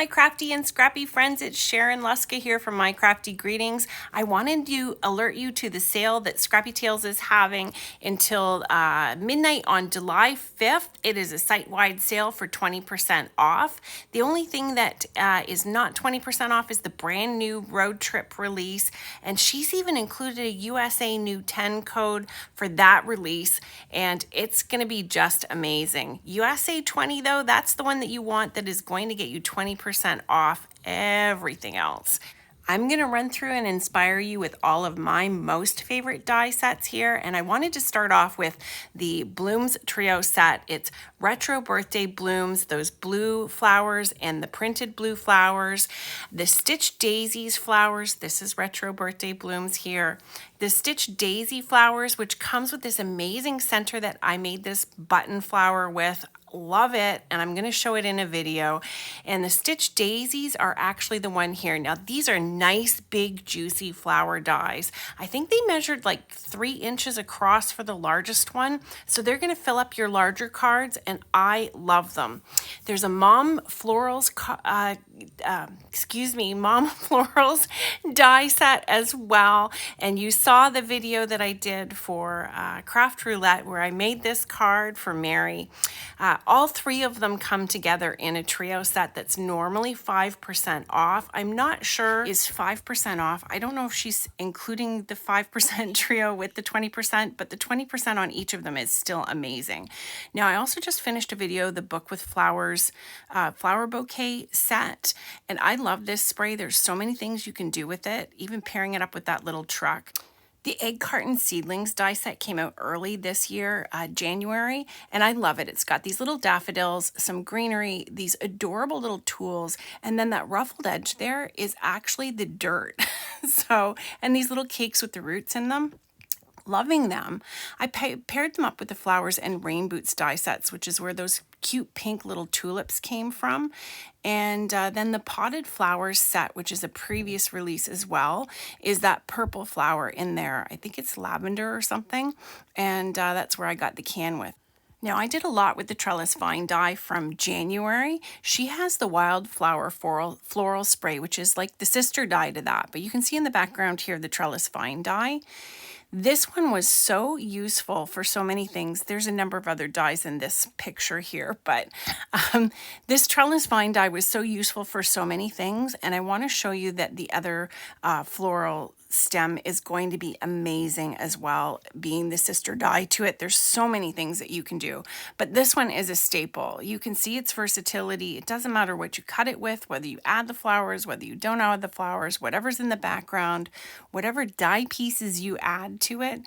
my crafty and scrappy friends, it's Sharon Luska here from My Crafty Greetings. I wanted to alert you to the sale that Scrappy Tails is having until midnight on July 5th. It is a site-wide sale for 20% off. The only thing that is not 20% off is the brand new road trip release, and she's even included a USA New 10 code for that release, and it's going to be just amazing. USA 20 though, that's the one that you want, that is going to get you 20% off everything else. I'm going to run through and inspire you with all of my most favorite die sets here, and I wanted to start off with the Blooms Trio set. It's retro birthday blooms, those blue flowers and the printed blue flowers, the Stitch Daisies flowers, this is retro birthday blooms here, the Stitch Daisy flowers, which comes with this amazing center that I made this button flower with. Love it, and I'm going to show it in a video. And the Stitch Daisies are actually the one here. Now these are nice big juicy flower dies. I think they measured like 3 inches across for the largest one, so they're going to fill up your larger cards, and I love them. There's a Mom Florals Mom Florals die set as well, and you saw the video that I did for Craft Roulette where I made this card for Mary. All 3 of them come together in a trio set that's normally 5% off. I'm not sure is 5% off. I don't know if she's including the 5% trio with the 20%, but the 20% on each of them is still amazing. Now I also just finished a video, the Book with Flowers flower bouquet set, and I love this spray. There's so many things you can do with it, even pairing it up with that little truck. The Egg Carton Seedlings die set came out early this year, January, and I love it. It's got these little daffodils, some greenery, these adorable little tools, and then that ruffled edge there is actually the dirt. And these little cakes with the roots in them. Loving them. I paired them up with the flowers and rain boots die sets, which is where those cute pink little tulips came from. And then the potted flowers set, which is a previous release as well, is that purple flower in there. I think it's lavender or something, and that's where I got the can with. Now, I did a lot with the Trellis Vine die from January. She has the Wildflower Floral Spray, which is like the sister die to that, but you can see in the background here the Trellis Vine die. This one was so useful for so many things. There's a number of other dies in this picture here, but this Trellis Vine die was so useful for so many things, and I want to show you that the other floral stem is going to be amazing as well, being the sister die to it. There's so many things that you can do, but this one is a staple. You can see its versatility. It doesn't matter what you cut it with, whether you add the flowers, whether you don't add the flowers, whatever's in the background, whatever die pieces you add to it,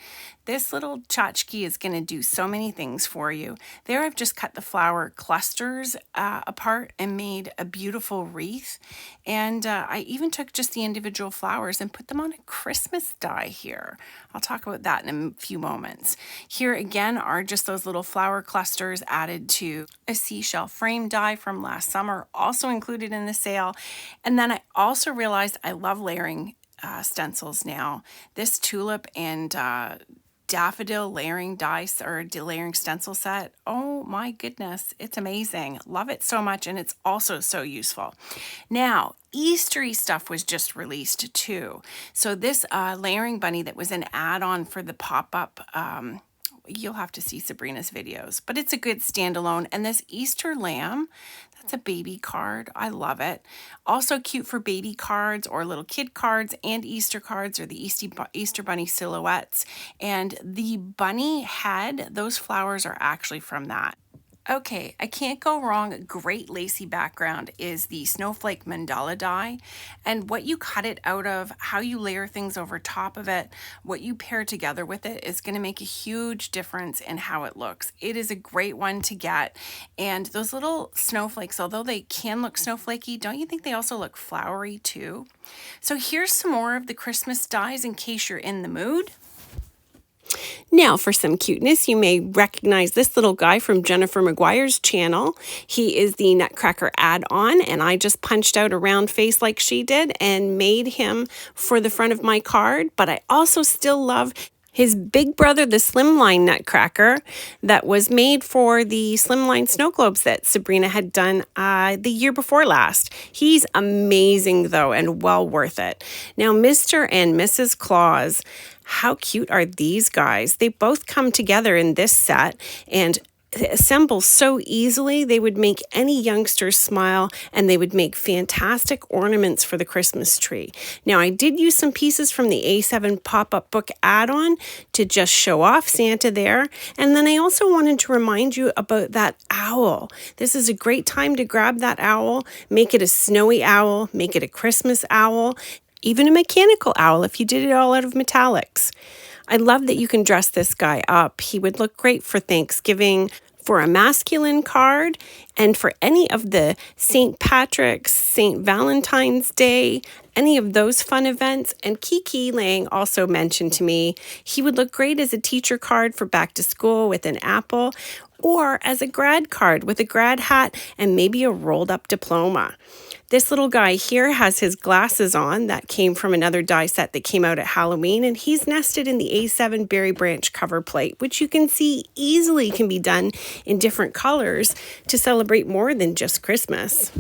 this little tchotchke is going to do so many things for you. There I've just cut the flower clusters apart and made a beautiful wreath, and I even took just the individual flowers and put them on a Christmas die here. I'll talk about that in a few moments. Here again are just those little flower clusters added to a seashell frame die from last summer, also included in the sale. And then I also realized I love layering stencils now. This tulip and daffodil layering dice or layering stencil set, oh my goodness, it's amazing. Love it so much, and it's also so useful. Now Eastery stuff was just released too, so this layering bunny that was an add-on for the pop-up, you'll have to see Sabrina's videos, but it's a good standalone. And this Easter lamb, that's a baby card. I love it. Also cute for baby cards or little kid cards and Easter cards, or the Easter bunny silhouettes. And the bunny head, those flowers are actually from that. Okay, I can't go wrong. A great lacy background is the Snowflake mandala die, and what you cut it out of, how you layer things over top of it, what you pair together with it is going to make a huge difference in how it looks. It is a great one to get, and those little snowflakes, although they can look snowflakey, don't you think they also look flowery too? So here's some more of the Christmas dies in case you're in the mood. Now for some cuteness, you may recognize this little guy from Jennifer McGuire's channel. He is the Nutcracker add-on, and I just punched out a round face like she did and made him for the front of my card, but I also still love his big brother, the slimline Nutcracker, that was made for the slimline snow globes that Sabrina had done the year before last. He's amazing, though, and well worth it. Now, Mr. and Mrs. Claus, how cute are these guys? They both come together in this set and assemble so easily. They would make any youngster smile, and they would make fantastic ornaments for the Christmas tree. Now, I did use some pieces from the A7 pop-up book add-on to just show off Santa there. And then I also wanted to remind you about that owl. This is a great time to grab that owl, make it a snowy owl, make it a Christmas owl, even a mechanical owl if you did it all out of metallics. I love that you can dress this guy up. He would look great for Thanksgiving, for a masculine card, and for any of the St. Patrick's, St. Valentine's Day, any of those fun events. And Kiki Lang also mentioned to me he would look great as a teacher card for back to school with an apple, or as a grad card with a grad hat and maybe a rolled up diploma. This little guy here has his glasses on. That came from another die set that came out at Halloween, and he's nested in the A7 berry branch cover plate, which you can see easily can be done in different colors to celebrate more than just Christmas.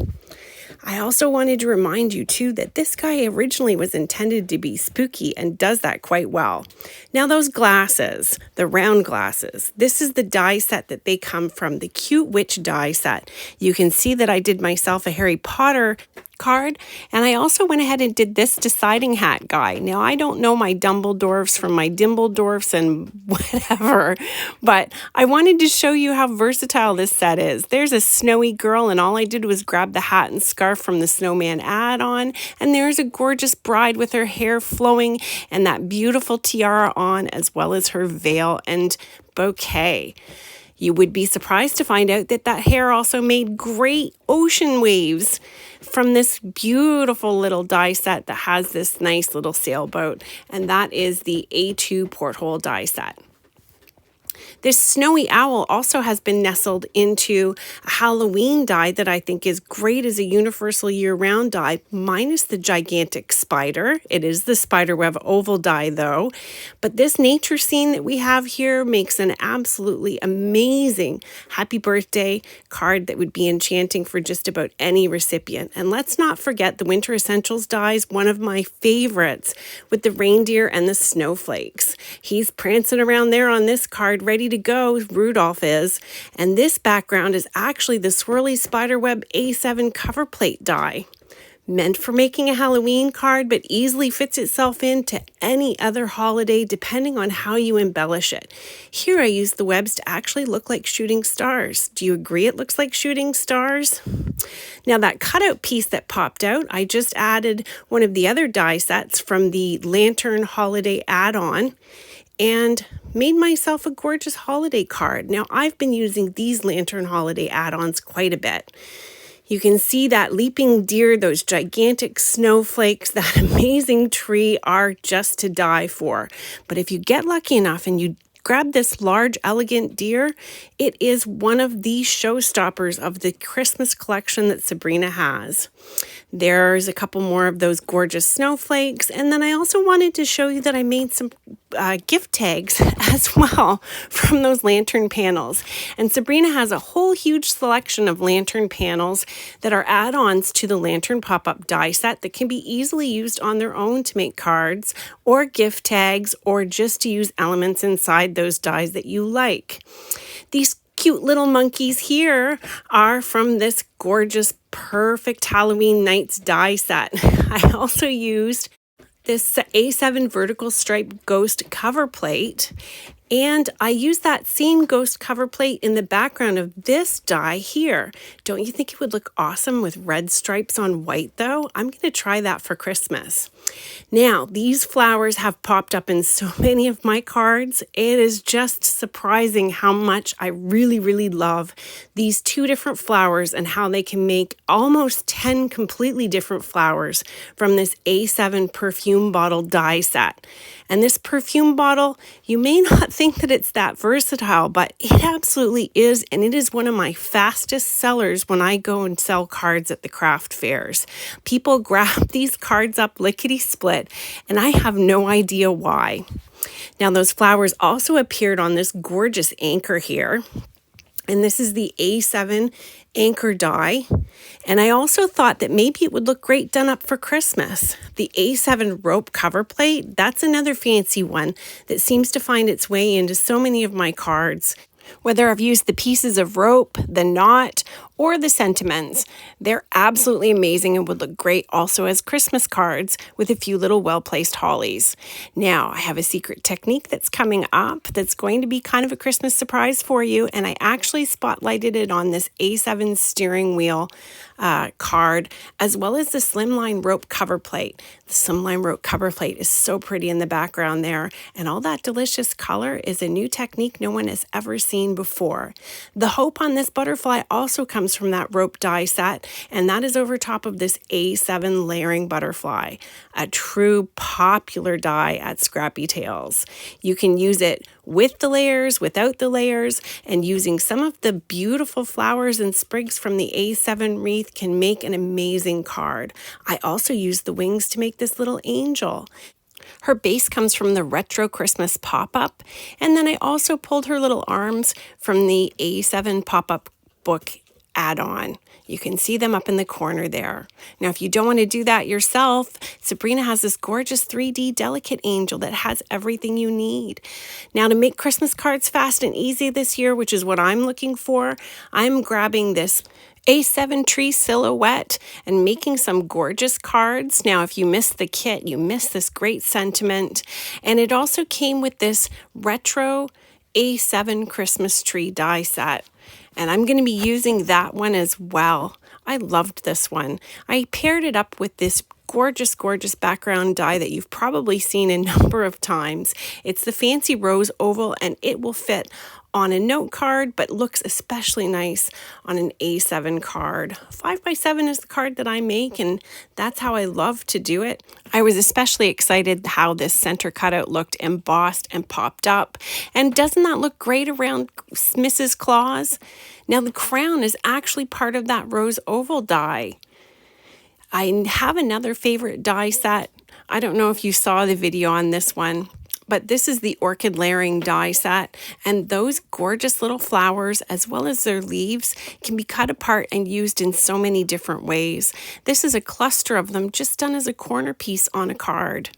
I also wanted to remind you, too, that this guy originally was intended to be spooky and does that quite well. Now, those glasses, the round glasses, this is the die set that they come from, the Cute Witch die set. You can see that I did myself a Harry Potter card, and I also went ahead and did this deciding hat guy. Now, I don't know my Dumbledores from my Dimbledorfs and whatever, but I wanted to show you how versatile this set is. There's a snowy girl, and all I did was grab the hat and scarf from the Snowman add-on, and there's a gorgeous bride with her hair flowing and that beautiful tiara on, as well as her veil and bouquet. You would be surprised to find out that hair also made great ocean waves from this beautiful little die set that has this nice little sailboat, and that is the A2 porthole die set. This snowy owl also has been nestled into a Halloween die that I think is great as a universal year-round die, minus the gigantic spider. It is the spiderweb oval die, though. But this nature scene that we have here makes an absolutely amazing happy birthday card that would be enchanting for just about any recipient. And let's not forget the Winter Essentials dies, one of my favorites, with the reindeer and the snowflakes. He's prancing around there on this card, ready to go, Rudolph is, and this background is actually the swirly spiderweb A7 cover plate die. Meant for making a Halloween card, but easily fits itself into any other holiday depending on how you embellish it. Here I use the webs to actually look like shooting stars. Do you agree it looks like shooting stars? Now that cutout piece that popped out, I just added one of the other die sets from the Lantern Holiday add-on and made myself a gorgeous holiday card. Now, I've been using these Lantern Holiday add-ons quite a bit. You can see that leaping deer, those gigantic snowflakes, that amazing tree are just to die for. But if you get lucky enough and you grab this large, elegant deer, it is one of the showstoppers of the Christmas collection that Sabrina has. There's a couple more of those gorgeous snowflakes. And then I also wanted to show you that I made some gift tags as well from those lantern panels. And Sabrina has a whole huge selection of lantern panels that are add-ons to the Lantern Pop-Up die set that can be easily used on their own to make cards or gift tags, or just to use elements inside those dies that you like. These cute little monkeys here are from this gorgeous, perfect Halloween Nights die set. I also used this A7 vertical stripe ghost cover plate, and I used that same ghost cover plate in the background of this die here. Don't you think it would look awesome with red stripes on white, though? I'm going to try that for Christmas. Now, these flowers have popped up in so many of my cards. It is just surprising how much I really, really love these two different flowers and how they can make almost 10 completely different flowers from this A7 perfume bottle die set. And this perfume bottle, you may not think that it's that versatile, but it absolutely is, and it is one of my fastest sellers when I go and sell cards at the craft fairs. People grab these cards up lickety-split, and I have no idea why. Now those flowers also appeared on this gorgeous anchor here. And this is the A7 anchor die. And I also thought that maybe it would look great done up for Christmas. The A7 rope cover plate, that's another fancy one that seems to find its way into so many of my cards. Whether I've used the pieces of rope, the knot, or the sentiments, they're absolutely amazing and would look great also as Christmas cards with a few little well-placed hollies. Now, I have a secret technique that's coming up that's going to be kind of a Christmas surprise for you, and I actually spotlighted it on this A7 steering wheel card, as well as the slimline rope cover plate. The slimline rope cover plate is so pretty in the background there, and all that delicious color is a new technique no one has ever seen before. The hope on this butterfly also comes from that rope die set, and that is over top of this A7 layering butterfly, a true popular die at Scrappy Tails. You can use it with the layers, without the layers, and using some of the beautiful flowers and sprigs from the A7 wreath can make an amazing card. I also used the wings to make this little angel. Her base comes from the retro Christmas pop-up, and then I also pulled her little arms from the A7 pop-up book add-on. You can see them up in the corner there. Now, if you don't want to do that yourself, Sabrina has this gorgeous 3D delicate angel that has everything you need. Now, to make Christmas cards fast and easy this year, which is what I'm looking for, I'm grabbing this A7 tree silhouette and making some gorgeous cards. Now, if you missed the kit, you missed this great sentiment. And it also came with this retro A7 Christmas tree die set. And I'm going to be using that one as well. I loved this one. I paired it up with this gorgeous, gorgeous background die that you've probably seen a number of times. It's the fancy rose oval, and it will fit on a note card, but looks especially nice on an A7 card. 5x7 is the card that I make, and that's how I love to do it. I was especially excited how this center cutout looked embossed and popped up. And doesn't that look great around Mrs. Claus? Now the crown is actually part of that rose oval die. I have another favorite die set. I don't know if you saw the video on this one, but this is the orchid layering die set, and those gorgeous little flowers as well as their leaves can be cut apart and used in so many different ways. This is a cluster of them just done as a corner piece on a card.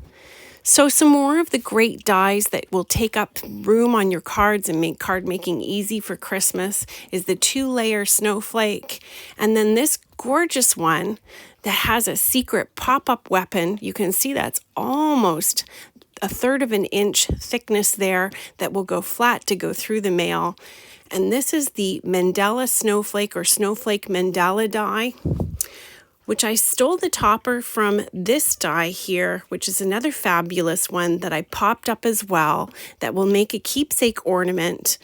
So some more of the great dies that will take up room on your cards and make card making easy for Christmas is the 2-layer Snowflake, and then this gorgeous one that has a secret pop-up weapon. You can see that's almost 1/3 of an inch thickness there that will go flat to go through the mail. And this is the mandala snowflake or snowflake mandala die, which I stole the topper from this die here, which is another fabulous one that I popped up as well, that will make a keepsake ornament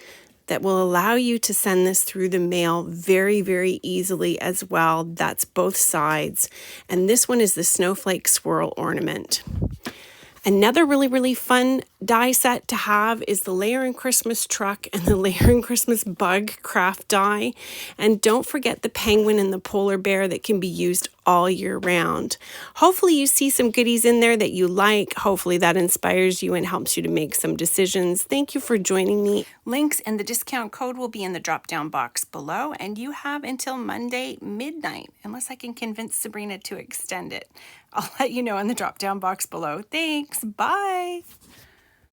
that will allow you to send this through the mail very, very easily as well. That's both sides. And this one is the snowflake swirl ornament. Another really, really fun die set to have is the Layering Christmas Truck and the Layering Christmas Bug craft die. And don't forget the penguin and the polar bear that can be used all year round. Hopefully you see some goodies in there that you like. Hopefully that inspires you and helps you to make some decisions. Thank you for joining me. Links and the discount code will be in the drop-down box below, and you have until Monday midnight, unless I can convince Sabrina to extend it. I'll let you know in the drop-down box below. Thanks. Bye.